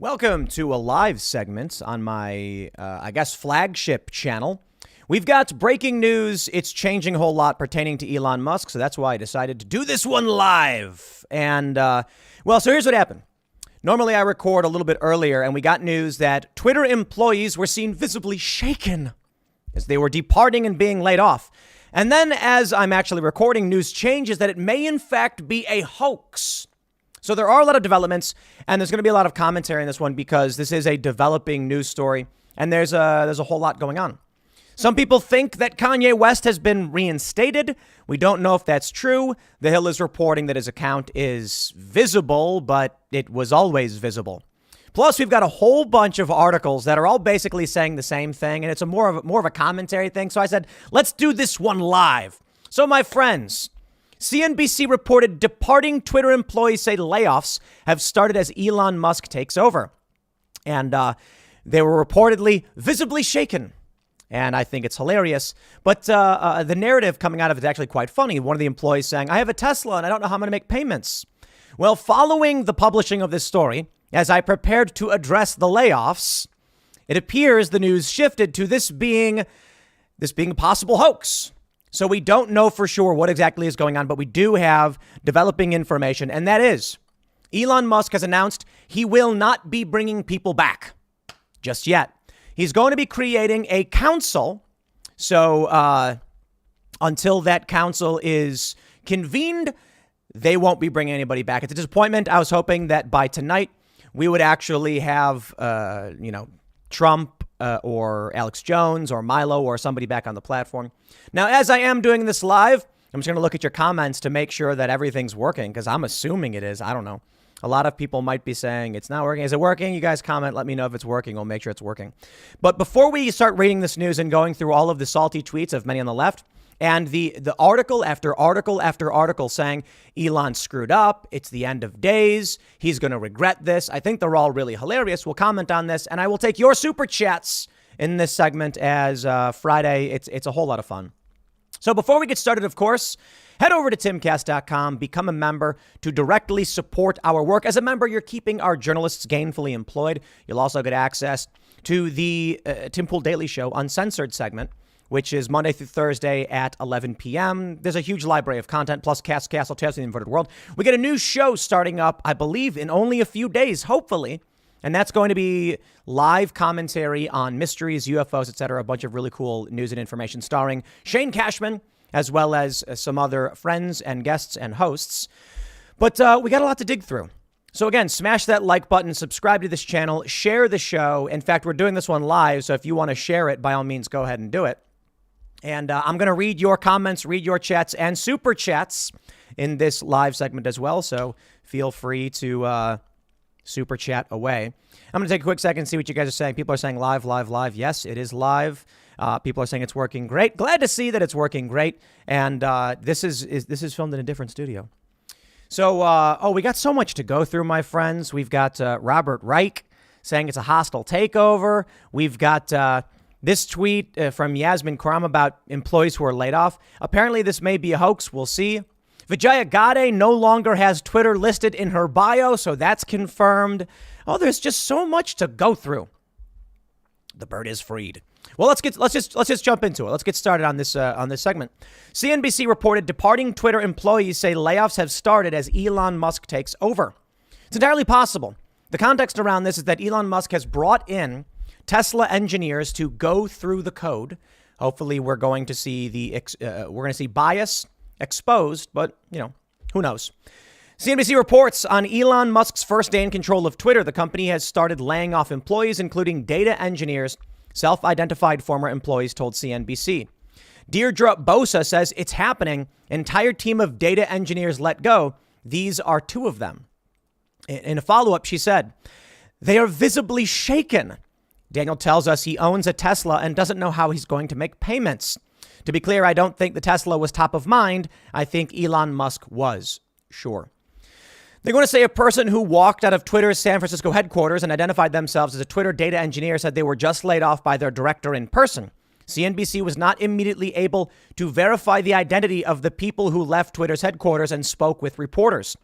Welcome to a live segment on my, flagship channel. We've got breaking news. It's changing a whole lot pertaining to Elon Musk, so that's why I decided to do this one live. And, so here's what happened. Normally, I record a little bit earlier, and we got news that Twitter employees were seen visibly shaken as they were departing and being laid off. And then, as I'm actually recording, news changes that it may, in fact, be a hoax. So there are a lot of developments, and there's going to be a lot of commentary on this one because this is a developing news story, and there's a whole lot going on. Some people think that Kanye West has been reinstated. We don't know if that's true. The Hill is reporting that his account is visible, but it was always visible. Plus, we've got a whole bunch of articles that are all basically saying the same thing, and it's more of a commentary thing. So I said, let's do this one live. So my friends, CNBC reported departing Twitter employees say layoffs have started as Elon Musk takes over. And they were reportedly visibly shaken. And I think it's hilarious. But the narrative coming out of it is actually quite funny. One of the employees saying, I have a Tesla and I don't know how I'm going to make payments. Well, following the publishing of this story, as I prepared to address the layoffs, it appears the news shifted to this being a possible hoax. So we don't know for sure what exactly is going on, but we do have developing information. And that is Elon Musk has announced he will not be bringing people back just yet. He's going to be creating a council. So until that council is convened, they won't be bringing anybody back. It's a disappointment. I was hoping that by tonight we would actually have, Trump or Alex Jones or Milo or somebody back on the platform. Now, as I am doing this live, I'm just going to look at your comments to make sure that everything's working because I'm assuming it is. I don't know. A lot of people might be saying it's not working. Is it working? You guys comment. Let me know if it's working. We'll make sure it's working. But before we start reading this news and going through all of the salty tweets of many on the left and the article after article after article saying Elon screwed up, it's the end of days, he's going to regret this. I think they're all really hilarious. We'll comment on this, and I will take your super chats in this segment as Friday. It's a whole lot of fun. So before we get started, of course, head over to timcast.com, become a member to directly support our work. As a member, you're keeping our journalists gainfully employed. You'll also get access to the Tim Pool Daily Show Uncensored segment, which is Monday through Thursday at 11 p.m. There's a huge library of content, plus Cast Castle Tales of the Inverted World. We get a new show starting up, I believe, in only a few days, hopefully. And that's going to be live commentary on mysteries, UFOs, etc. A bunch of really cool news and information starring Shane Cashman, as well as some other friends and guests and hosts. But we got a lot to dig through. So again, smash that like button, subscribe to this channel, share the show. In fact, we're doing this one live, so if you want to share it, by all means, go ahead and do it. And I'm going to read your comments, read your chats and super chats in this live segment as well. So feel free to super chat away. I'm going to take a quick second and see what you guys are saying. People are saying live, live, live. Yes, it is live. People are saying it's working great. Glad to see that it's working great. And this is filmed in a different studio. So, we got so much to go through, my friends. We've got Robert Reich saying it's a hostile takeover. We've got this tweet from Yasmin Kram about employees who are laid off. Apparently, this may be a hoax. We'll see. Vijaya Gade no longer has Twitter listed in her bio, so that's confirmed. Oh, there's just so much to go through. The bird is freed. Well, let's just jump into it. Let's get started on this segment. CNBC reported departing Twitter employees say layoffs have started as Elon Musk takes over. It's entirely possible. The context around this is that Elon Musk has brought in Tesla engineers to go through the code. Hopefully, we're going to see bias exposed, but who knows? CNBC reports on Elon Musk's first day in control of Twitter. The company has started laying off employees, including data engineers. Self-identified former employees told CNBC. Deirdre Bosa says it's happening. Entire team of data engineers let go. These are two of them. In a follow-up, she said, they are visibly shaken. Daniel tells us he owns a Tesla and doesn't know how he's going to make payments. To be clear, I don't think the Tesla was top of mind. I think Elon Musk was. Sure. They're going to say a person who walked out of Twitter's San Francisco headquarters and identified themselves as a Twitter data engineer said they were just laid off by their director in person. CNBC was not immediately able to verify the identity of the people who left Twitter's headquarters and spoke with reporters.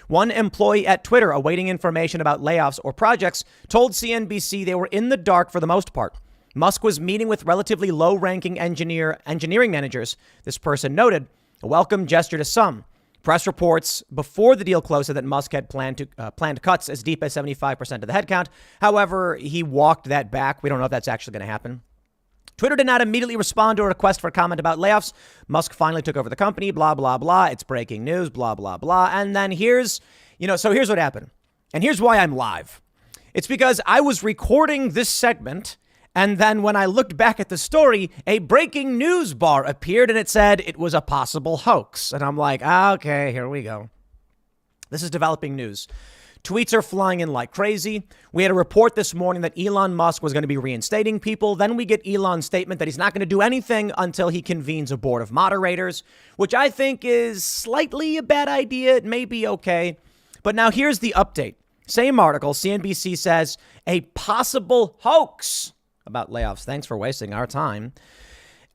One employee at Twitter awaiting information about layoffs or projects told CNBC they were in the dark for the most part. Musk was meeting with relatively low-ranking engineering managers, this person noted, a welcome gesture to some. Press reports before the deal closed said that Musk had planned cuts as deep as 75% of the headcount. However, he walked that back. We don't know if that's actually going to happen. Twitter did not immediately respond to a request for comment about layoffs. Musk finally took over the company, blah, blah, blah. It's breaking news, blah, blah, blah. And then here's what happened. And here's why I'm live. It's because I was recording this segment. And then when I looked back at the story, a breaking news bar appeared and it said it was a possible hoax. And I'm like, okay, here we go. This is developing news. Tweets are flying in like crazy. We had a report this morning that Elon Musk was going to be reinstating people. Then we get Elon's statement that he's not going to do anything until he convenes a board of moderators, which I think is slightly a bad idea. It may be okay. But now here's the update. Same article, CNBC says a possible hoax about layoffs. Thanks for wasting our time.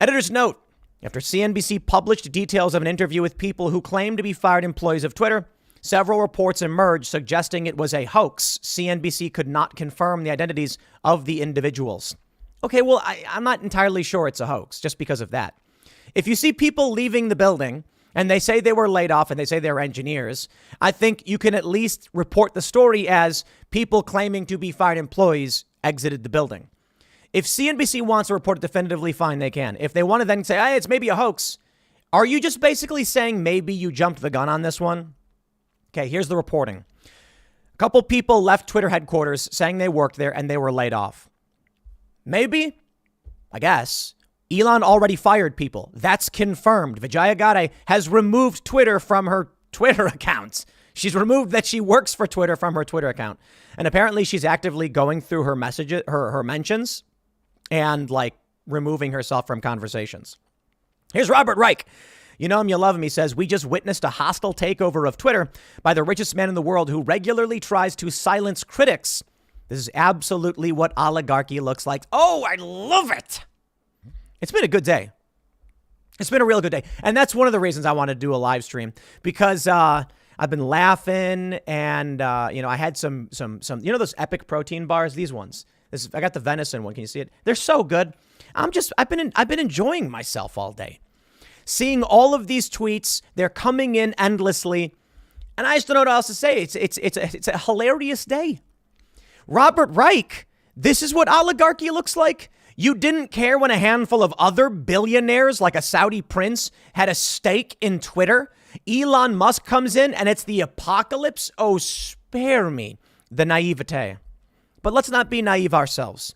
Editor's note. After CNBC published details of an interview with people who claim to be fired employees of Twitter, several reports emerged suggesting it was a hoax. CNBC could not confirm the identities of the individuals. Okay, well, I'm not entirely sure it's a hoax just because of that. If you see people leaving the building and they say they were laid off and they say they're engineers, I think you can at least report the story as people claiming to be fired employees exited the building. If CNBC wants to report it definitively, fine, they can. If they want to then say, hey, it's maybe a hoax, are you just basically saying maybe you jumped the gun on this one? Okay, here's the reporting. A couple people left Twitter headquarters saying they worked there and they were laid off. Maybe, I guess. Elon already fired people. That's confirmed. Vijaya Gadde has removed Twitter from her Twitter account. She's removed that she works for Twitter from her Twitter account. And apparently she's actively going through her messages, her mentions, and like removing herself from conversations. Here's Robert Reich. You know him, you love him. He says, we just witnessed a hostile takeover of Twitter by the richest man in the world who regularly tries to silence critics. This is absolutely what oligarchy looks like. Oh, I love it. It's been a good day. It's been a real good day. And that's one of the reasons I want to do a live stream, because I've been laughing and, I had some, those epic protein bars, these ones. I got the venison one. Can you see it? They're so good. I've been enjoying myself all day. Seeing all of these tweets, they're coming in endlessly. And I just don't know what else to say. It's a hilarious day. Robert Reich, this is what oligarchy looks like. You didn't care when a handful of other billionaires like a Saudi prince had a stake in Twitter. Elon Musk comes in and it's the apocalypse. Oh, spare me the naivete. But let's not be naive ourselves.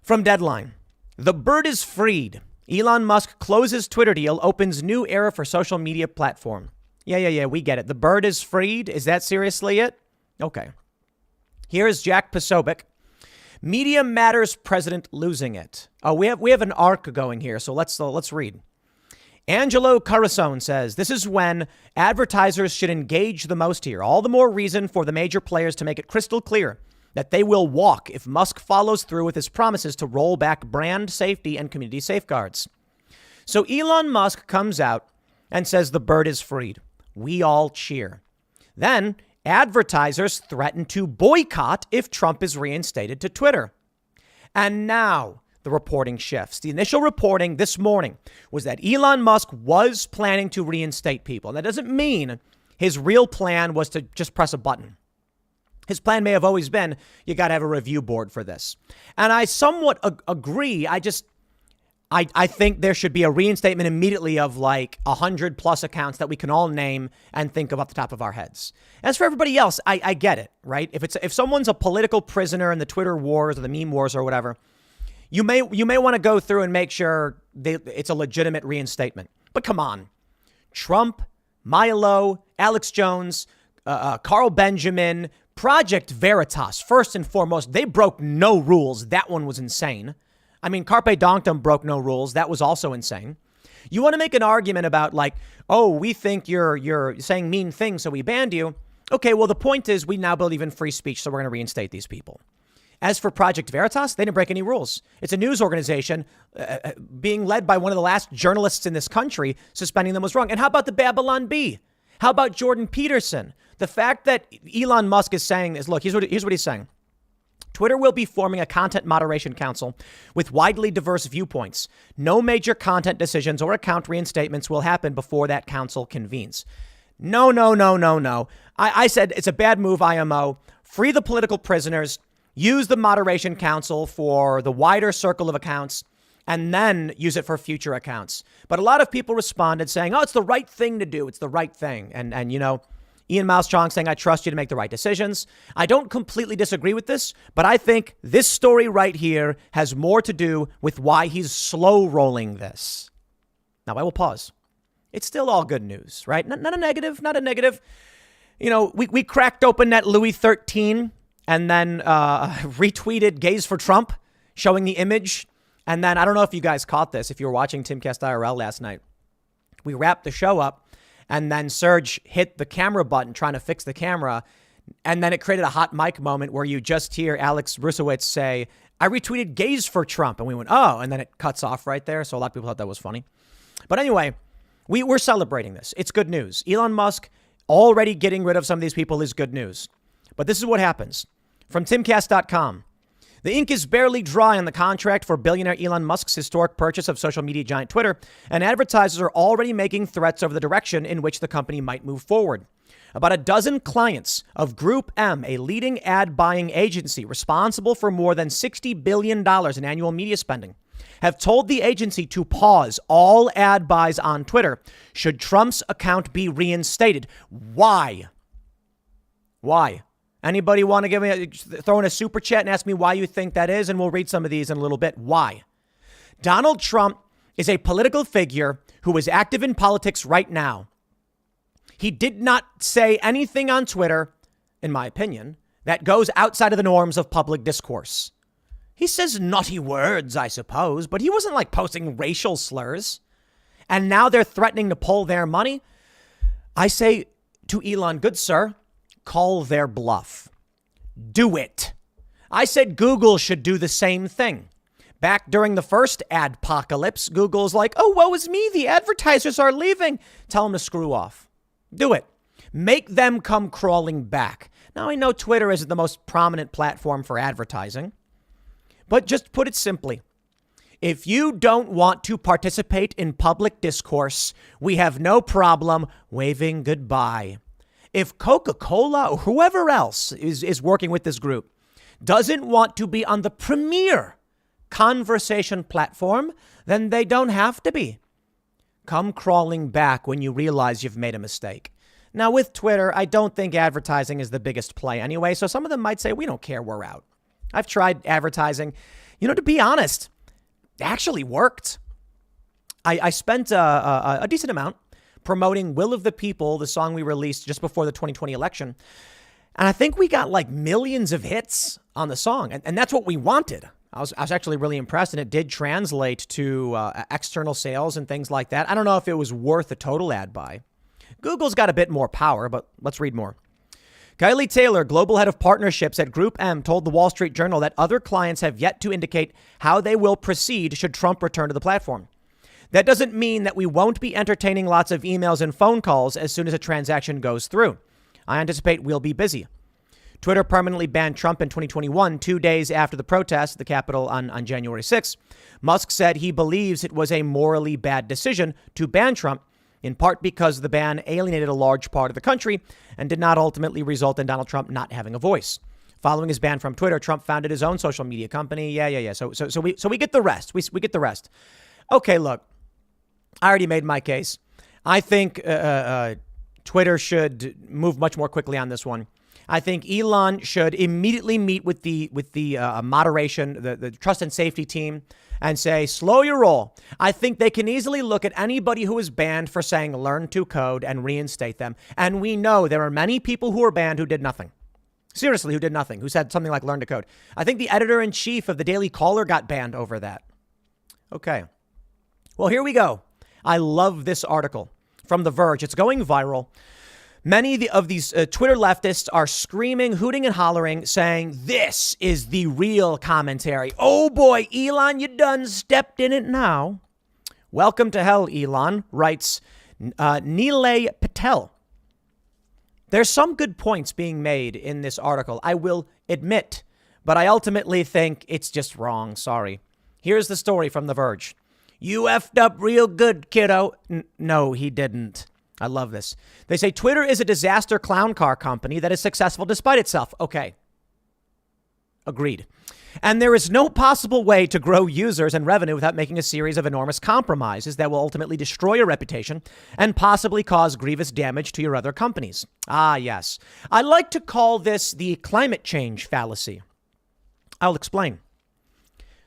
From Deadline, the bird is freed. Elon Musk closes Twitter deal, opens new era for social media platform. Yeah, we get it. The bird is freed. Is that seriously it? Okay. Here's Jack Posobiec. Media Matters president losing it. Oh, we have an arc going here, so let's read. Angelo Carasone says, this is when advertisers should engage the most here. All the more reason for the major players to make it crystal clear that they will walk if Musk follows through with his promises to roll back brand safety and community safeguards. So Elon Musk comes out and says the bird is freed. We all cheer. Then advertisers threaten to boycott if Trump is reinstated to Twitter. And now the reporting shifts. The initial reporting this morning was that Elon Musk was planning to reinstate people. And that doesn't mean his real plan was to just press a button. His plan may have always been, you got to have a review board for this. And I somewhat agree. I think there should be a reinstatement immediately of like 100 plus accounts that we can all name and think of off the top of our heads. As for everybody else, I get it, right? If someone's a political prisoner in the Twitter wars or the meme wars or whatever, you may want to go through and make sure it's a legitimate reinstatement. But come on, Trump, Milo, Alex Jones, Carl Benjamin, Project Veritas, first and foremost, they broke no rules. That one was insane. I mean, Carpe Donktum broke no rules. That was also insane. You want to make an argument about like, oh, we think you're saying mean things, so we banned you. Okay, well, the point is we now believe in free speech, so we're going to reinstate these people. As for Project Veritas, they didn't break any rules. It's a news organization being led by one of the last journalists in this country. Suspending them was wrong. And how about the Babylon Bee? How about Jordan Peterson? The fact that Elon Musk is saying this, look, here's what he's saying. Twitter will be forming a content moderation council with widely diverse viewpoints. No major content decisions or account reinstatements will happen before that council convenes. No. I said it's a bad move, IMO. Free the political prisoners. Use the moderation council for the wider circle of accounts, and then use it for future accounts. But a lot of people responded saying, oh, it's the right thing to do. It's the right thing. And you know, Ian Malstrong saying, I trust you to make the right decisions. I don't completely disagree with this, but I think this story right here has more to do with why he's slow rolling this. Now, I will pause. It's still all good news, right? Not a negative. You know, we cracked open that Louis XIII and then retweeted Gays for Trump, showing the image. And then I don't know if you guys caught this, if you were watching Timcast IRL last night. We wrapped the show up. And then Serge hit the camera button trying to fix the camera. And then it created a hot mic moment where you just hear Alex Rusowitz say, I retweeted gays for Trump. And we went, oh, and then it cuts off right there. So a lot of people thought that was funny. But anyway, we're celebrating this. It's good news. Elon Musk already getting rid of some of these people is good news. But this is what happens. From timcast.com. The ink is barely dry on the contract for billionaire Elon Musk's historic purchase of social media giant Twitter, and advertisers are already making threats over the direction in which the company might move forward. About a dozen clients of Group M, a leading ad buying agency responsible for more than $60 billion in annual media spending, have told the agency to pause all ad buys on Twitter should Trump's account be reinstated. Why? Anybody want to throw in a super chat and ask me why you think that is? And we'll read some of these in a little bit. Why? Donald Trump is a political figure who is active in politics right now. He did not say anything on Twitter, in my opinion, that goes outside of the norms of public discourse. He says naughty words, I suppose, but he wasn't like posting racial slurs. And now they're threatening to pull their money. I say to Elon, good sir, call their bluff. Do it. I said Google should do the same thing. Back during the first adpocalypse, Google's like, oh, woe is me. The advertisers are leaving. Tell them to screw off. Do it. Make them come crawling back. Now, I know Twitter isn't the most prominent platform for advertising, but just put it simply. If you don't want to participate in public discourse, we have no problem waving goodbye. If Coca-Cola or whoever else is working with this group doesn't want to be on the premier conversation platform, then they don't have to be. Come crawling back when you realize you've made a mistake. Now, with Twitter, I don't think advertising is the biggest play anyway, so some of them might say, we don't care, we're out. I've tried advertising. You know, to be honest, it actually worked. I spent a decent amount promoting Will of the People, the song we released just before the 2020 election. And I think we got like millions of hits on the song. And that's what we wanted. I was actually really impressed. And it did translate to external sales and things like that. I don't know if it was worth a total ad buy. Google's got a bit more power, but let's read more. Kylie Taylor, global head of partnerships at Group M, told the Wall Street Journal that other clients have yet to indicate how they will proceed should Trump return to the platform. That doesn't mean that we won't be entertaining lots of emails and phone calls as soon as a transaction goes through. I anticipate we'll be busy. Twitter permanently banned Trump in 2021, 2 days after the protest at the Capitol on January 6th. Musk said he believes it was a morally bad decision to ban Trump, in part because the ban alienated a large part of the country and did not ultimately result in Donald Trump not having a voice. Following his ban from Twitter, Trump founded his own social media company. Yeah. So we get the rest. We get the rest. Okay, look. I already made my case. I think Twitter should move much more quickly on this one. I think Elon should immediately meet with the moderation, the trust and safety team and say, slow your roll. I think they can easily look at anybody who is banned for saying learn to code and reinstate them. And we know there are many people who are banned who did nothing. Seriously, who did nothing, who said something like learn to code. I think the editor-in-chief of the Daily Caller got banned over that. Okay. Well, here we go. I love this article from The Verge. It's going viral. Many of these Twitter leftists are screaming, hooting and hollering, saying this is the real commentary. Oh boy, Elon, you done stepped in it now. Welcome to hell, Elon, writes Nilay Patel. There's some good points being made in this article, I will admit, but I ultimately think it's just wrong. Sorry. Here's the story from The Verge. You effed up real good, kiddo. No, he didn't. I love this. They say Twitter is a disaster clown car company that is successful despite itself. Okay. Agreed. And there is no possible way to grow users and revenue without making a series of enormous compromises that will ultimately destroy your reputation and possibly cause grievous damage to your other companies. Ah, yes. I like to call this the climate change fallacy. I'll explain.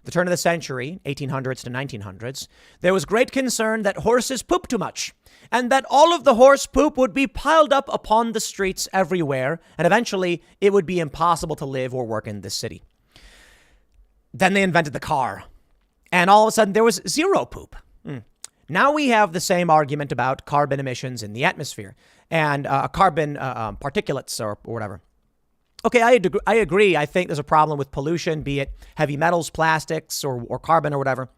The turn of the century, 1800s to 1900s, there was great concern that horses poop too much and that all of the horse poop would be piled up upon the streets everywhere, and eventually it would be impossible to live or work in this city. Then they invented the car, and all of a sudden there was zero poop. Now we have the same argument about carbon emissions in the atmosphere and carbon particulates or whatever. Okay, I agree. I think there's a problem with pollution, be it heavy metals, plastics, or carbon or whatever.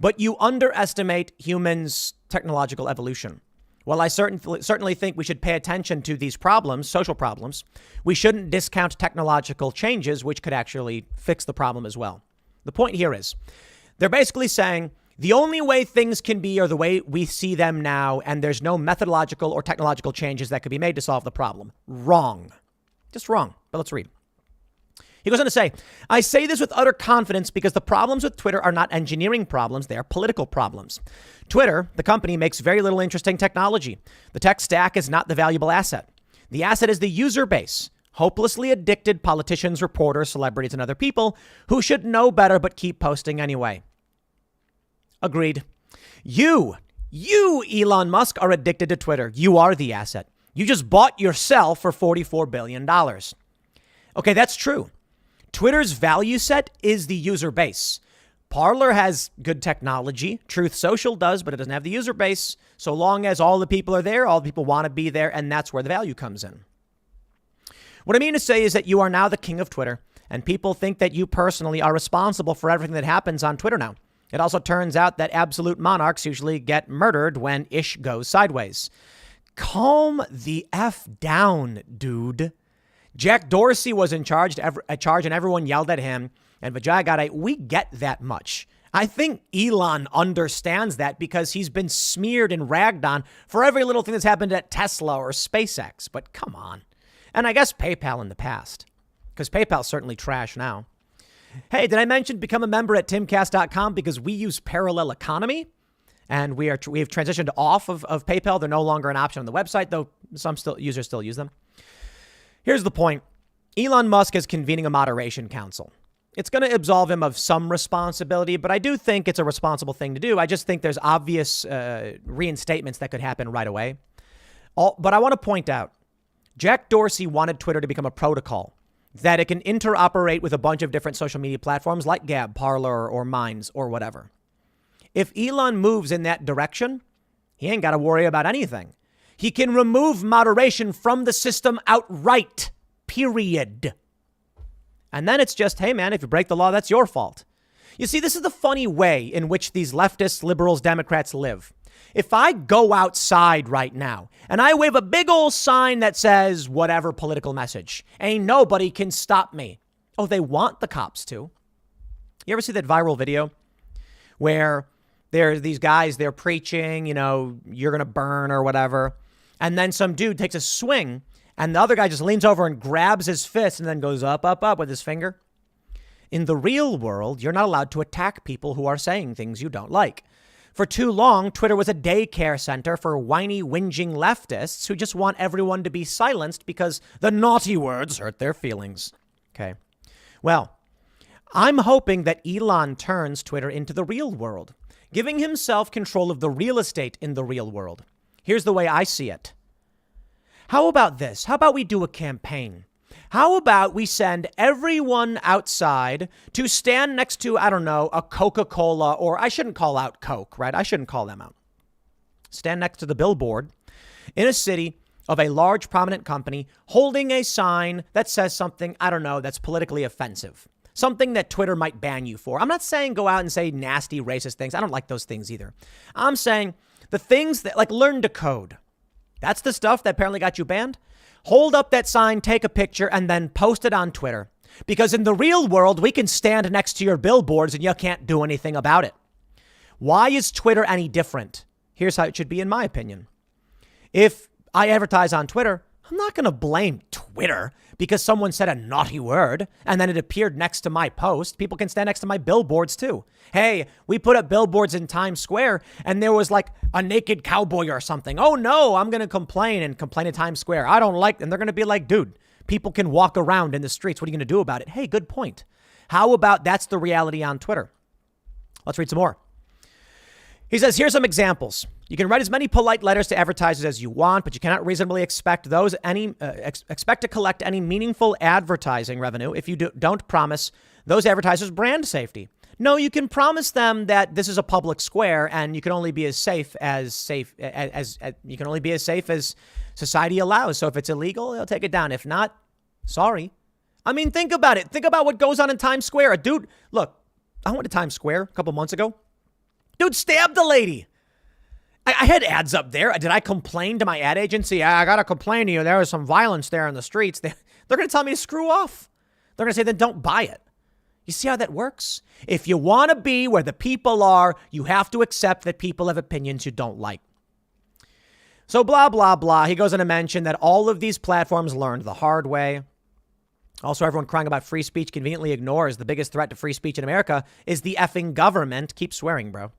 But you underestimate humans' technological evolution. While I certainly think we should pay attention to these problems, social problems, we shouldn't discount technological changes, which could actually fix the problem as well. The point here is they're basically saying the only way things can be are the way we see them now, and there's no methodological or technological changes that could be made to solve the problem. Wrong. Just wrong. But let's read. He goes on to say, I say this with utter confidence because the problems with Twitter are not engineering problems. They are political problems. Twitter, the company, makes very little interesting technology. The tech stack is not the valuable asset. The asset is the user base, hopelessly addicted politicians, reporters, celebrities, and other people who should know better but keep posting anyway. Agreed. You, Elon Musk, are addicted to Twitter. You are the asset. You just bought yourself for $44 billion. Okay, that's true. Twitter's value set is the user base. Parler has good technology. Truth Social does, but it doesn't have the user base. So long as all the people are there, all the people want to be there, and that's where the value comes in. What I mean to say is that you are now the king of Twitter, and people think that you personally are responsible for everything that happens on Twitter now. It also turns out that absolute monarchs usually get murdered when ish goes sideways. Calm the F down, dude. Jack Dorsey was in charge and everyone yelled at him. And Vijay we get that much. I think Elon understands that because he's been smeared and ragged on for every little thing that's happened at Tesla or SpaceX. But come on. And I guess PayPal in the past, because PayPal's certainly trash now. Hey, did I mention become a member at timcast.com because we use parallel economy? And we have transitioned off of PayPal. They're no longer an option on the website, though some users still use them. Here's the point. Elon Musk is convening a moderation council. It's going to absolve him of some responsibility, but I do think it's a responsible thing to do. I just think there's obvious reinstatements that could happen right away. But I want to point out, Jack Dorsey wanted Twitter to become a protocol that it can interoperate with a bunch of different social media platforms like Gab, Parler, or Minds, or whatever. If Elon moves in that direction, he ain't got to worry about anything. He can remove moderation from the system outright, period. And then it's just, hey, man, if you break the law, that's your fault. You see, this is the funny way in which these leftists, liberals, Democrats live. If I go outside right now and I wave a big old sign that says whatever political message, ain't nobody can stop me. Oh, they want the cops to. You ever see that viral video where there's these guys, they're preaching, you're going to burn or whatever. And then some dude takes a swing and the other guy just leans over and grabs his fist and then goes up, up, up with his finger. In the real world, you're not allowed to attack people who are saying things you don't like. For too long, Twitter was a daycare center for whiny, whinging leftists who just want everyone to be silenced because the naughty words hurt their feelings. Okay. Well, I'm hoping that Elon turns Twitter into the real world, giving himself control of the real estate in the real world. Here's the way I see it. How about this? How about we do a campaign? How about we send everyone outside to stand next to, I don't know, a Coca-Cola, or I shouldn't call out Coke, right? I shouldn't call them out. Stand next to the billboard in a city of a large prominent company holding a sign that says something, I don't know, that's politically offensive. Something that Twitter might ban you for. I'm not saying go out and say nasty, racist things. I don't like those things either. I'm saying the things that, like, learn to code. That's the stuff that apparently got you banned. Hold up that sign, take a picture, and then post it on Twitter. Because in the real world, we can stand next to your billboards and you can't do anything about it. Why is Twitter any different? Here's how it should be, in my opinion. If I advertise on Twitter, I'm not going to blame Twitter because someone said a naughty word and then it appeared next to my post. People can stand next to my billboards too. Hey, we put up billboards in Times Square and there was like a naked cowboy or something. Oh no, I'm going to complain to Times Square. I don't like, and they're going to be like, dude, people can walk around in the streets. What are you going to do about it? Hey, good point. How about that's the reality on Twitter? Let's read some more. He says, here's some examples. You can write as many polite letters to advertisers as you want, but you cannot reasonably expect to collect any meaningful advertising revenue if you don't promise those advertisers brand safety. No, you can promise them that this is a public square and you can only be as safe as society allows. So if it's illegal, they'll take it down. If not, sorry. I mean, think about it. Think about what goes on in Times Square. A dude, look, I went to Times Square a couple months ago. Dude stabbed the lady. I had ads up there. Did I complain to my ad agency? I got to complain to you. There was some violence there in the streets. They're going to tell me to screw off. They're going to say, then don't buy it. You see how that works? If you want to be where the people are, you have to accept that people have opinions you don't like. So blah, blah, blah. He goes on to mention that all of these platforms learned the hard way. Also, everyone crying about free speech conveniently ignores the biggest threat to free speech in America is the effing government. Keep swearing, bro.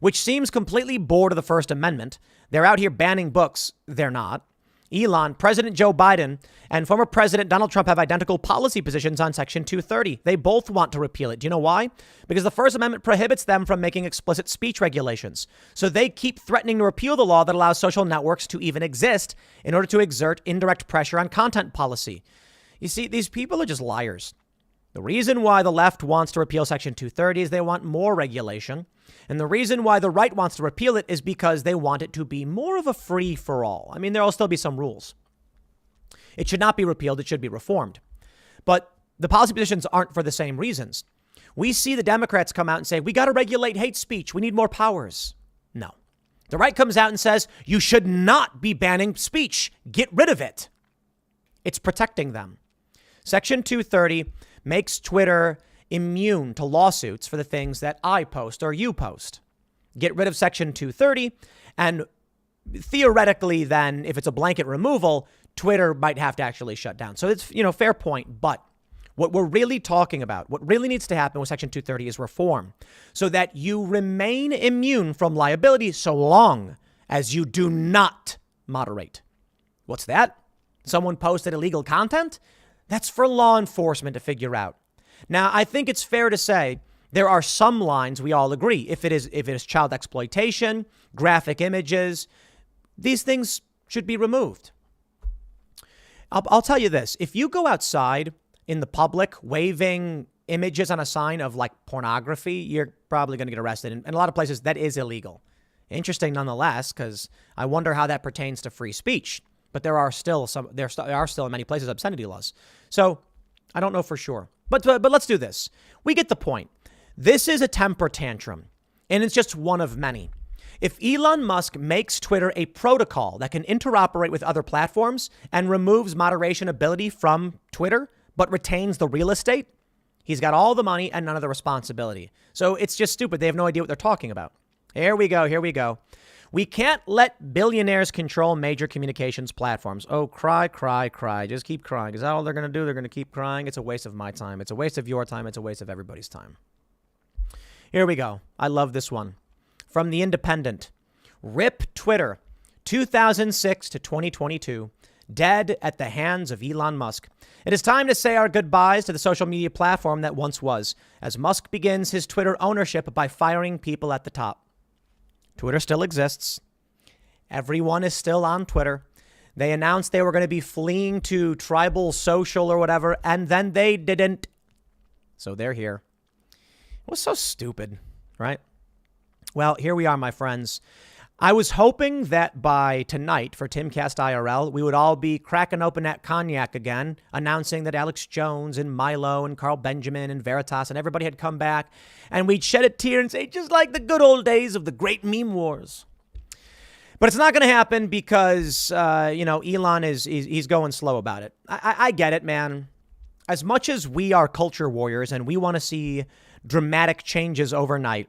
Which seems completely bored of the First Amendment. They're out here banning books. They're not. Elon, President Joe Biden, and former President Donald Trump have identical policy positions on Section 230. They both want to repeal it. Do you know why? Because the First Amendment prohibits them from making explicit speech regulations. So they keep threatening to repeal the law that allows social networks to even exist in order to exert indirect pressure on content policy. You see, these people are just liars. The reason why the left wants to repeal Section 230 is they want more regulation. And the reason why the right wants to repeal it is because they want it to be more of a free-for-all. I mean, there will still be some rules. It should not be repealed. It should be reformed. But the policy positions aren't for the same reasons. We see the Democrats come out and say, we got to regulate hate speech. We need more powers. No. The right comes out and says, you should not be banning speech. Get rid of it. It's protecting them. Section 230 makes Twitter immune to lawsuits for the things that I post or you post. Get rid of Section 230, and theoretically then, if it's a blanket removal, Twitter might have to actually shut down. So it's, fair point. But what we're really talking about, what really needs to happen with Section 230 is reform so that you remain immune from liability so long as you do not moderate. What's that? Someone posted illegal content? That's for law enforcement to figure out. Now, I think it's fair to say there are some lines we all agree. If it is child exploitation, graphic images, these things should be removed. I'll tell you this. If you go outside in the public waving images on a sign of like pornography, you're probably going to get arrested. And in a lot of places, that is illegal. Interesting nonetheless, because I wonder how that pertains to free speech. But there are still in many places obscenity laws. So I don't know for sure. But let's do this. We get the point. This is a temper tantrum, and it's just one of many. If Elon Musk makes Twitter a protocol that can interoperate with other platforms and removes moderation ability from Twitter, but retains the real estate, he's got all the money and none of the responsibility. So it's just stupid. They have no idea what they're talking about. Here we go. We can't let billionaires control major communications platforms. Oh, cry. Just keep crying. Is that all they're going to do? They're going to keep crying. It's a waste of my time. It's a waste of your time. It's a waste of everybody's time. Here we go. I love this one. From The Independent. RIP Twitter, 2006 to 2022. Dead at the hands of Elon Musk. It is time to say our goodbyes to the social media platform that once was, as Musk begins his Twitter ownership by firing people at the top. Twitter still exists. Everyone is still on Twitter. They announced they were going to be fleeing to Tribal Social or whatever, and then they didn't. So they're here. It was so stupid, right? Well, here we are, my friends. I was hoping that by tonight for Timcast IRL, we would all be cracking open that cognac again, announcing that Alex Jones and Milo and Carl Benjamin and Veritas and everybody had come back, and we'd shed a tear and say, just like the good old days of the great meme wars. But it's not going to happen because, Elon he's going slow about it. I get it, man. As much as we are culture warriors and we want to see dramatic changes overnight,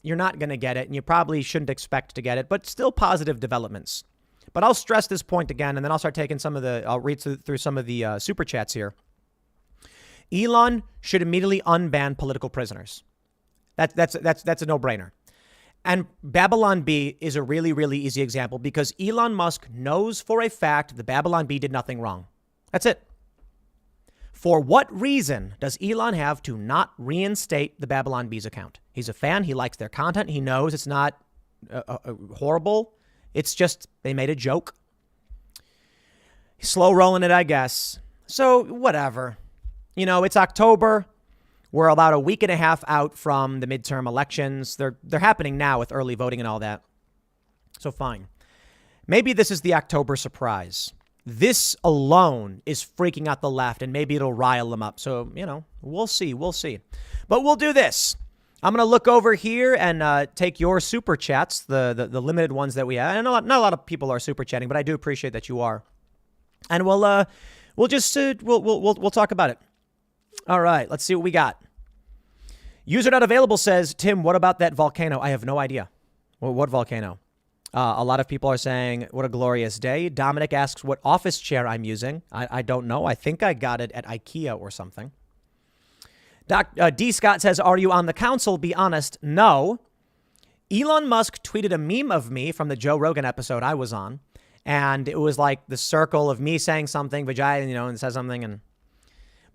you're not going to get it, and you probably shouldn't expect to get it, but still positive developments. But I'll stress this point again, and then I'll start taking I'll read through some of the super chats here. Elon should immediately unban political prisoners. That's a no-brainer. And Babylon Bee is a really, really easy example because Elon Musk knows for a fact that Babylon Bee did nothing wrong. That's it. For what reason does Elon have to not reinstate the Babylon Bees account? He's a fan. He likes their content. He knows it's not horrible. It's just they made a joke. Slow rolling it, I guess. So whatever. It's October. We're about a week and a half out from the midterm elections. They're happening now with early voting and all that. So fine. Maybe this is the October surprise. This alone is freaking out the left, and maybe it'll rile them up. So, we'll see. But we'll do this. I'm going to look over here and take your super chats, the limited ones that we have. And not a lot of people are super chatting, but I do appreciate that you are. And we'll talk about it. All right, let's see what we got. User not available says, Tim, what about that volcano? I have no idea. What volcano? A lot of people are saying, what a glorious day. Dominic asks what office chair I'm using. I don't know. I think I got it at IKEA or something. D. Scott says, are you on the council? Be honest. No. Elon Musk tweeted a meme of me from the Joe Rogan episode I was on. And it was like the circle of me saying something, vagina, and says something.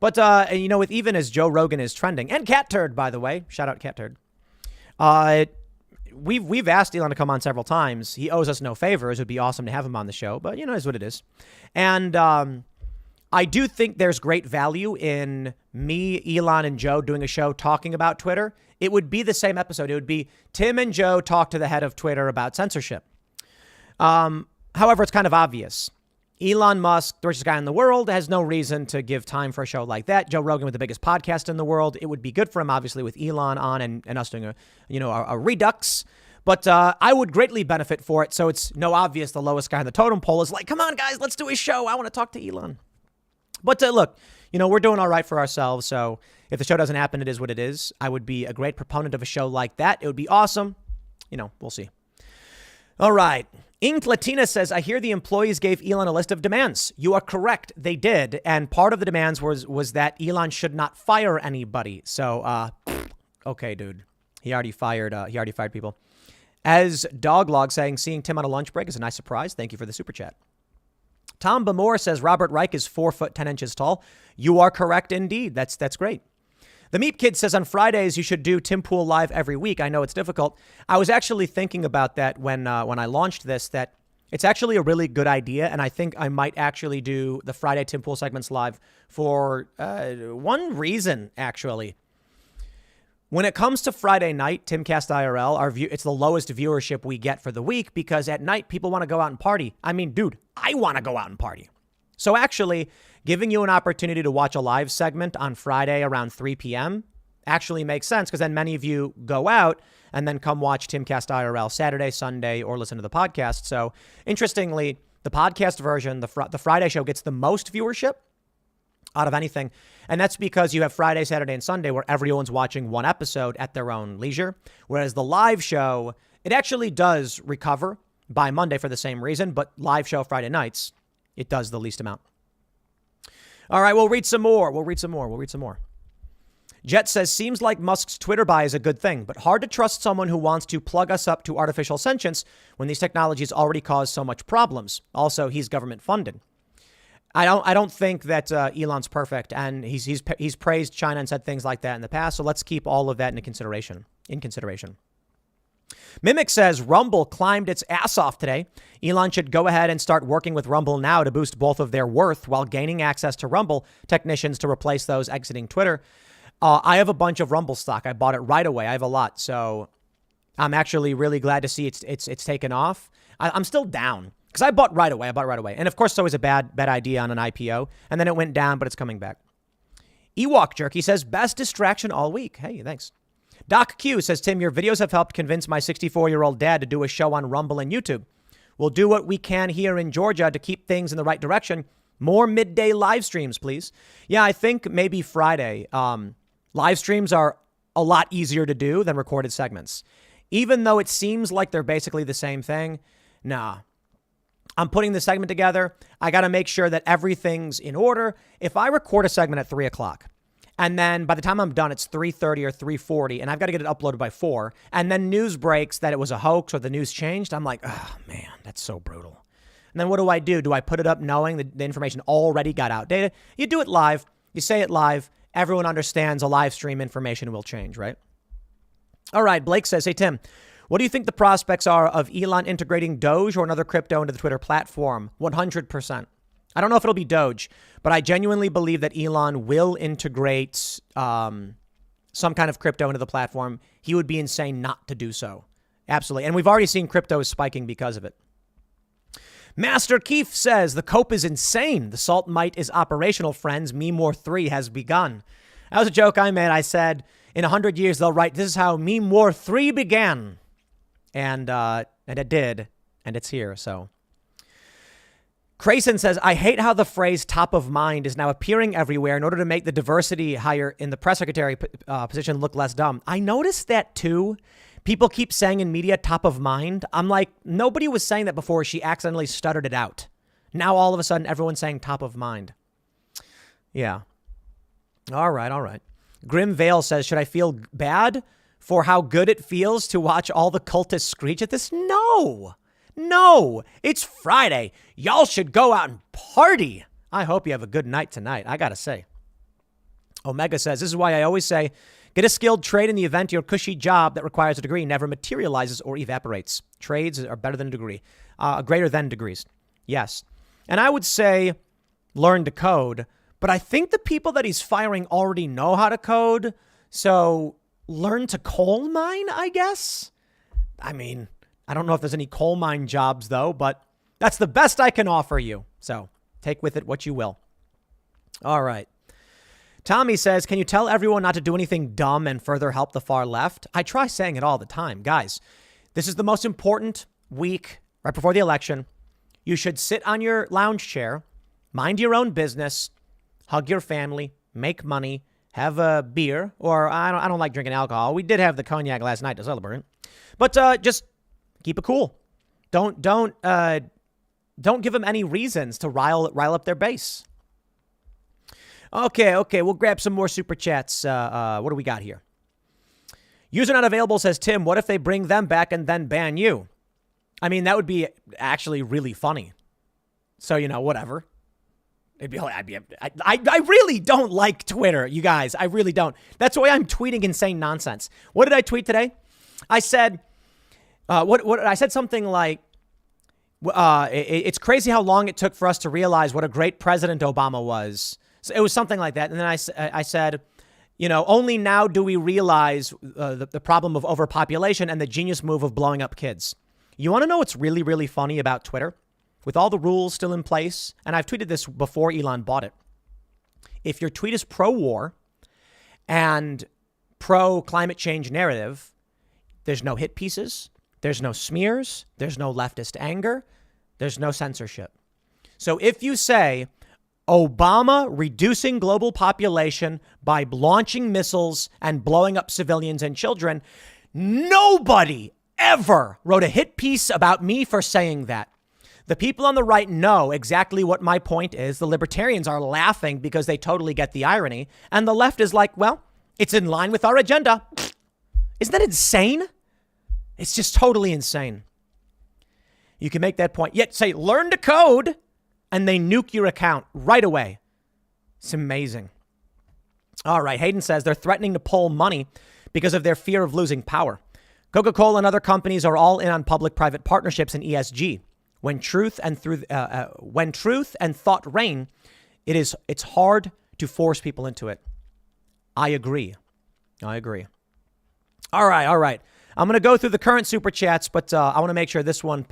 But with even as Joe Rogan is trending, and Cat Turd, by the way, shout out Cat Turd. We've asked Elon to come on several times. He owes us no favors. It would be awesome to have him on the show, but it's what it is. And I do think there's great value in me, Elon, and Joe doing a show talking about Twitter. It would be the same episode. It would be Tim and Joe talk to the head of Twitter about censorship. However, it's kind of obvious. Elon Musk, the richest guy in the world, has no reason to give time for a show like that. Joe Rogan with the biggest podcast in the world. It would be good for him, obviously, with Elon on and us doing a redux. But I would greatly benefit for it. So it's no obvious the lowest guy in the totem pole is like, come on, guys, let's do a show. I want to talk to Elon. But look, we're doing all right for ourselves. So if the show doesn't happen, it is what it is. I would be a great proponent of a show like that. It would be awesome. We'll see. All right. Ink Latina says, I hear the employees gave Elon a list of demands. You are correct. They did. And part of the demands was that Elon should not fire anybody. So, okay, dude. He already fired people. As Doglog saying, seeing Tim on a lunch break is a nice surprise. Thank you for the super chat. Tom Bamore says, Robert Reich is 4 foot 10 inches tall. You are correct indeed. That's great. The Meep Kid says on Fridays you should do Tim Pool live every week. I know it's difficult. I was actually thinking about that when I launched this, that it's actually a really good idea. And I think I might actually do the Friday Tim Pool segments live for one reason, actually. When it comes to Friday night, Timcast IRL, it's the lowest viewership we get for the week because at night people want to go out and party. I mean, dude, I want to go out and party. So actually, giving you an opportunity to watch a live segment on Friday around 3 p.m. actually makes sense because then many of you go out and then come watch Timcast IRL Saturday, Sunday, or listen to the podcast. So interestingly, the podcast version, the Friday show gets the most viewership out of anything. And that's because you have Friday, Saturday, and Sunday where everyone's watching one episode at their own leisure. Whereas the live show, it actually does recover by Monday for the same reason, but live show Friday nights, it does the least amount. All right, we'll read some more. Jet says, seems like Musk's Twitter buy is a good thing, but hard to trust someone who wants to plug us up to artificial sentience when these technologies already cause so much problems. Also, he's government funded. I don't think that Elon's perfect, and he's praised China and said things like that in the past. So let's keep all of that in consideration. Mimic says Rumble climbed its ass off today. Elon should go ahead and start working with Rumble now to boost both of their worth while gaining access to Rumble technicians to replace those exiting Twitter. I have a bunch of Rumble stock. I bought it right away. I have a lot, so I'm actually really glad to see it's taken off. I'm still down because I bought right away. And of course, it's always a bad idea on an IPO. And then it went down, but it's coming back. Ewok Jerky says best distraction all week. Hey, thanks. Doc Q says, Tim, your videos have helped convince my 64-year-old dad to do a show on Rumble and YouTube. We'll do what we can here in Georgia to keep things in the right direction. More midday live streams, please. Yeah, I think maybe Friday. Live streams are a lot easier to do than recorded segments. Even though it seems like they're basically the same thing, nah. I'm putting the segment together. I got to make sure that everything's in order. If I record a segment at 3 o'clock, and then by the time I'm done, it's 3:30 or 3:40, and I've got to get it uploaded by 4, and then news breaks that it was a hoax or the news changed, I'm like, oh, man, that's so brutal. And then what do? Do I put it up knowing that the information already got outdated? You do it live. You say it live. Everyone understands a live stream information will change, right? All right, Blake says, hey, Tim, what do you think the prospects are of Elon integrating Doge or another crypto into the Twitter platform? 100%. I don't know if it'll be Doge, but I genuinely believe that Elon will integrate some kind of crypto into the platform. He would be insane not to do so. Absolutely. And we've already seen crypto is spiking because of it. Master Keith says the cope is insane. The salt might is operational, friends. Memewar 3 has begun. That was a joke I made. I said in 100 years they'll write, this is how Memewar 3 began. And it did. And it's here. So Crayson says, I hate how the phrase top of mind is now appearing everywhere in order to make the diversity hire in the press secretary position look less dumb. I noticed that too. People keep saying in media top of mind. I'm like, nobody was saying that before. She accidentally stuttered it out. Now all of a sudden everyone's saying top of mind. Yeah. All right. Grim Vale says, should I feel bad for how good it feels to watch all the cultists screech at this? No, it's Friday. Y'all should go out and party. I hope you have a good night tonight. I got to say. Omega says, this is why I always say, get a skilled trade in the event your cushy job that requires a degree never materializes or evaporates. Trades are better than a degree, greater than degrees. Yes. And I would say learn to code, but I think the people that he's firing already know how to code. So learn to coal mine, I guess. I mean, I don't know if there's any coal mine jobs though, but that's the best I can offer you. So take with it what you will. All right. Tommy says, can you tell everyone not to do anything dumb and further help the far left? I try saying it all the time. Guys, this is the most important week right before the election. You should sit on your lounge chair, mind your own business, hug your family, make money, have a beer, or I don't like drinking alcohol. We did have the cognac last night to celebrate. But just keep it cool. Don't give them any reasons to rile up their base. Okay. We'll grab some more super chats. What do we got here? User not available says, Tim, what if they bring them back and then ban you? I mean, that would be actually really funny. So, whatever. It'd be I really don't like Twitter, you guys. I really don't. That's why I'm tweeting insane nonsense. What did I tweet today? I said, I said something like, it's crazy how long it took for us to realize what a great president Obama was. So it was something like that. And then I said, only now do we realize the problem of overpopulation and the genius move of blowing up kids. You want to know what's really, really funny about Twitter? With all the rules still in place, and I've tweeted this before Elon bought it. If your tweet is pro-war and pro-climate change narrative, there's no hit pieces, there's no smears, there's no leftist anger, there's no censorship. So if you say, Obama reducing global population by launching missiles and blowing up civilians and children, nobody ever wrote a hit piece about me for saying that. The people on the right know exactly what my point is. The libertarians are laughing because they totally get the irony. And the left is like, well, it's in line with our agenda. Isn't that insane? It's just totally insane. You can make that point, yet say, learn to code, and they nuke your account right away. It's amazing. All right. Hayden says they're threatening to pull money because of their fear of losing power. Coca-Cola and other companies are all in on public-private partnerships and ESG. When truth and thought reign, it's hard to force people into it. I agree. All right. I'm going to go through the current super chats, but I want to make sure this one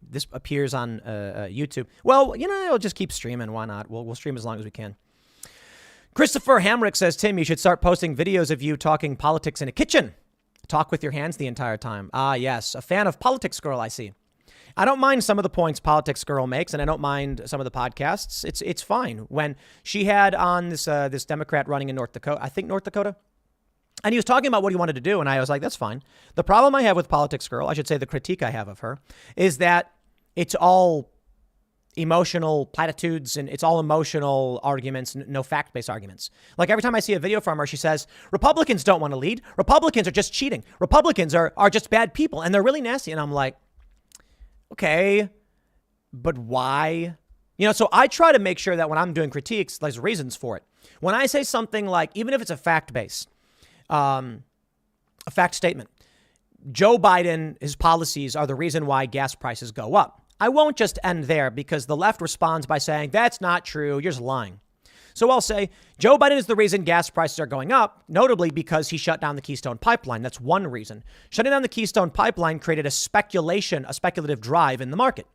this appears on YouTube. Well, I'll just keep streaming. Why not? We'll stream as long as we can. Christopher Hamrick says, Tim, you should start posting videos of you talking politics in a kitchen. Talk with your hands the entire time. Ah, yes. A fan of Politics Girl, I see. I don't mind some of the points Politics Girl makes, and I don't mind some of the podcasts. It's fine. When she had on this Democrat running in North Dakota, I think North Dakota, and he was talking about what he wanted to do, and I was like, that's fine. The problem I have with Politics Girl, I should say the critique I have of her, is that it's all emotional platitudes and it's all emotional arguments, no fact-based arguments. Like every time I see a video from her, she says, Republicans don't want to lead. Republicans are just cheating. Republicans are just bad people, and they're really nasty. And I'm like, okay, but why? So I try to make sure that when I'm doing critiques, there's reasons for it. When I say something like, even if it's a fact-based, a fact statement, Joe Biden, his policies are the reason why gas prices go up. I won't just end there because the left responds by saying, that's not true, you're just lying. So I'll say, Joe Biden is the reason gas prices are going up, notably because he shut down the Keystone Pipeline. That's one reason. Shutting down the Keystone Pipeline created a speculative drive in the market.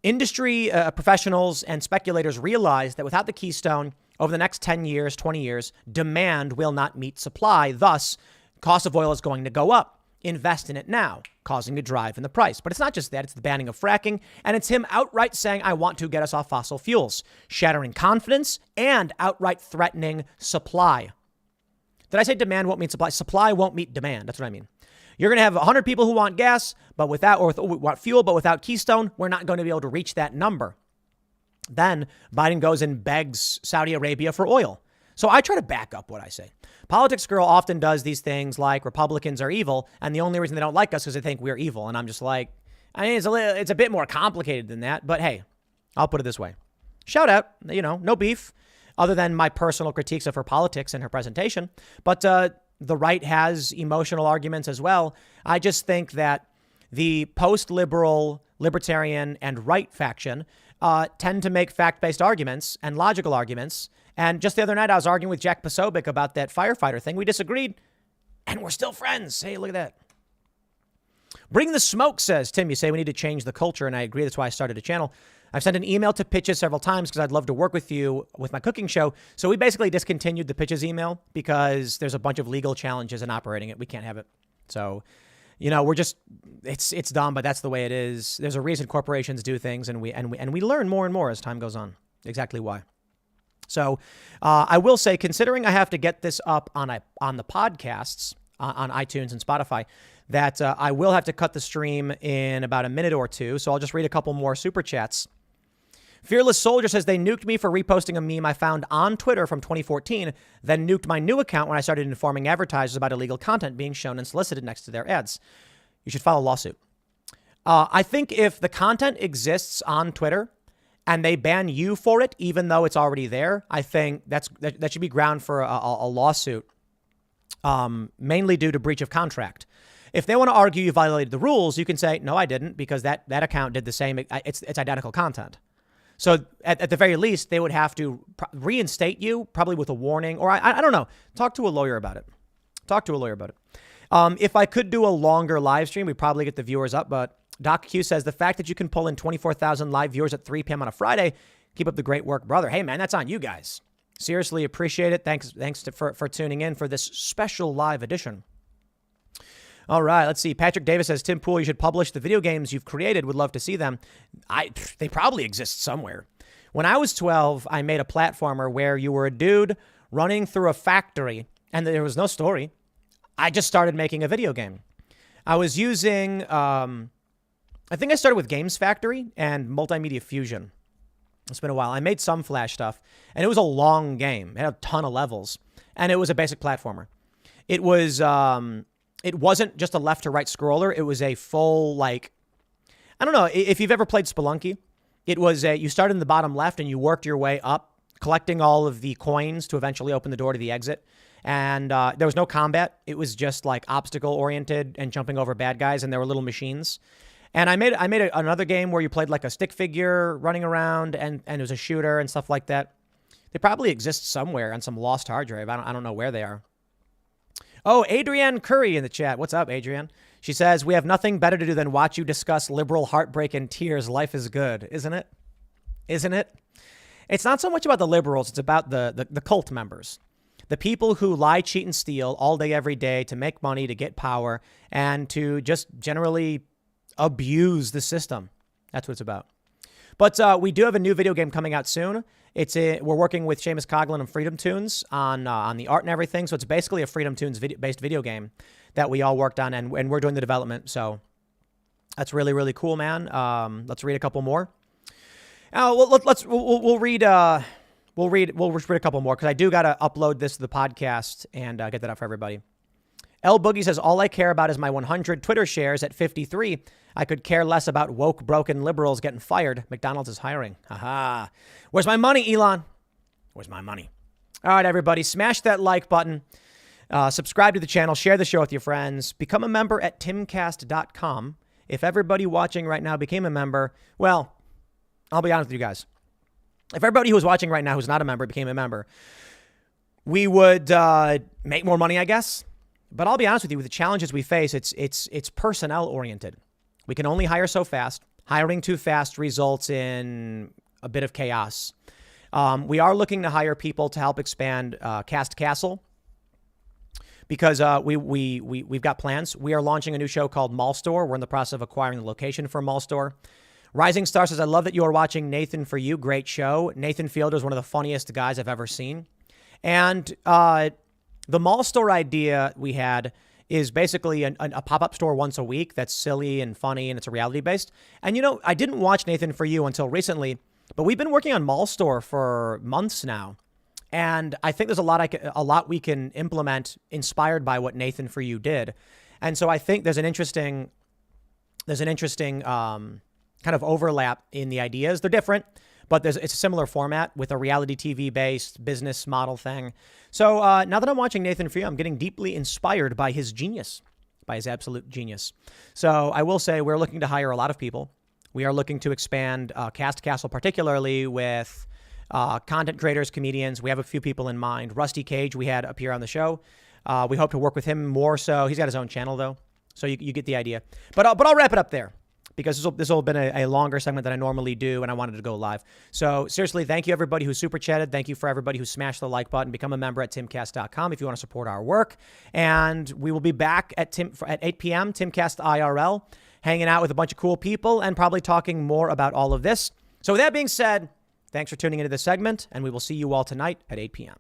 Industry professionals and speculators realized that without the Keystone, over the next 10 years, 20 years, demand will not meet supply. Thus, cost of oil is going to go up. Invest in it now, causing a drive in the price. But it's not just that. It's the banning of fracking. And it's him outright saying, I want to get us off fossil fuels, shattering confidence and outright threatening supply. Did I say demand won't meet supply? Supply won't meet demand. That's what I mean. You're going to have 100 people who want gas, but want fuel, but without Keystone, we're not going to be able to reach that number. Then Biden goes and begs Saudi Arabia for oil. So I try to back up what I say. Politics Girl often does these things like Republicans are evil, and the only reason they don't like us is they think we're evil. And I'm just like, it's a bit more complicated than that. But hey, I'll put it this way. Shout out, no beef, other than my personal critiques of her politics and her presentation. But the right has emotional arguments as well. I just think that the post-liberal, libertarian, and right faction tend to make fact-based arguments and logical arguments. And just the other night, I was arguing with Jack Posobiec about that firefighter thing. We disagreed, and we're still friends. Hey, look at that. Bring the smoke, says Tim. You say we need to change the culture, and I agree. That's why I started a channel. I've sent an email to Pitches several times because I'd love to work with you with my cooking show. So we basically discontinued the Pitches email because there's a bunch of legal challenges in operating it. We can't have it. So, we're just, it's dumb, but that's the way it is. There's a reason corporations do things, and we learn more and more as time goes on. Exactly why. So I will say, considering I have to get this up on the podcasts on iTunes and Spotify, that I will have to cut the stream in about a minute or two. So I'll just read a couple more super chats. Fearless Soldier says they nuked me for reposting a meme I found on Twitter from 2014, then nuked my new account when I started informing advertisers about illegal content being shown and solicited next to their ads. You should file a lawsuit. I think if the content exists on Twitter and they ban you for it, even though it's already there, I think that should be ground for a lawsuit, mainly due to breach of contract. If they want to argue you violated the rules, you can say, no, I didn't, because that account did the same. It's identical content. So at the very least, they would have to reinstate you, probably with a warning, or I don't know. Talk to a lawyer about it. If I could do a longer live stream, we'd probably get the viewers up. But Doc Q says the fact that you can pull in 24,000 live viewers at 3 p.m. on a Friday, keep up the great work, brother. Hey, man, that's on you guys. Seriously appreciate it. Thanks for tuning in for this special live edition. All right, let's see. Patrick Davis says, Tim Pool, you should publish the video games you've created. Would love to see them. They probably exist somewhere. When I was 12, I made a platformer where you were a dude running through a factory and there was no story. I just started making a video game. I was using, I think I started with Games Factory and Multimedia Fusion. It's been a while. I made some Flash stuff and it was a long game. It had a ton of levels and it was a basic platformer. It was, it wasn't just a left to right scroller. It was a full, I don't know if you've ever played Spelunky. It was you started in the bottom left and you worked your way up, collecting all of the coins to eventually open the door to the exit. And there was no combat. It was just obstacle oriented and jumping over bad guys. And there were little machines. And I made another game where you played a stick figure running around and it was a shooter and stuff like that. They probably exist somewhere on some lost hard drive. I don't know where they are. Oh, Adrienne Curry in the chat. What's up, Adrienne? She says, we have nothing better to do than watch you discuss liberal heartbreak and tears. Life is good, isn't it? Isn't it? It's not so much about the liberals. It's about the cult members. The people who lie, cheat, and steal all day, every day to make money, to get power, and to just generally abuse the system. That's what it's about. But we do have a new video game coming out soon. We're working with Seamus Coughlin and Freedom Tunes on the art and everything. So it's basically a Freedom Tunes based video game that we all worked on, and we're doing the development. So that's really, really cool, man. Let's read a couple more. We'll read a couple more because I do got to upload this to the podcast and get that out for everybody. L Boogie says, all I care about is my 100 Twitter shares at 53. I could care less about woke, broken liberals getting fired. McDonald's is hiring. Haha. Where's my money, Elon? Where's my money? All right, everybody, smash that like button. Subscribe to the channel. Share the show with your friends. Become a member at timcast.com. If everybody watching right now became a member, well, I'll be honest with you guys. If everybody who is watching right now who's not a member became a member, we would make more money, I guess. But I'll be honest with you, with the challenges we face, it's personnel oriented. We can only hire so fast. Hiring too fast results in a bit of chaos. We are looking to hire people to help expand Cast Castle because we've got plans. We are launching a new show called Mall Store. We're in the process of acquiring the location for Mall Store. Rising Star says, I love that you are watching Nathan For You. Great show. Nathan Fielder is one of the funniest guys I've ever seen. And the Mall Store idea we had is basically a pop-up store once a week that's silly and funny, and it's a reality-based. And, you know, I didn't watch Nathan For You until recently, but we've been working on Mall Store for months now. And I think there's a lot we can implement inspired by what Nathan For You did. And so I think there's an interesting kind of overlap in the ideas. They're different, but it's a similar format with a reality TV-based business model thing. So now that I'm watching Nathan For You, I'm getting deeply inspired by his genius, by his absolute genius. So I will say we're looking to hire a lot of people. We are looking to expand Cast Castle, particularly with content creators, comedians. We have a few people in mind. Rusty Cage, we had appear on the show. We hope to work with him more so. He's got his own channel, though, so you get the idea. But I'll wrap it up there, because this will have been a longer segment than I normally do, and I wanted to go live. So seriously, thank you everybody who super chatted. Thank you for everybody who smashed the like button. Become a member at timcast.com if you want to support our work. And we will be back at 8 p.m., Timcast IRL, hanging out with a bunch of cool people and probably talking more about all of this. So with that being said, thanks for tuning into this segment, and we will see you all tonight at 8 p.m.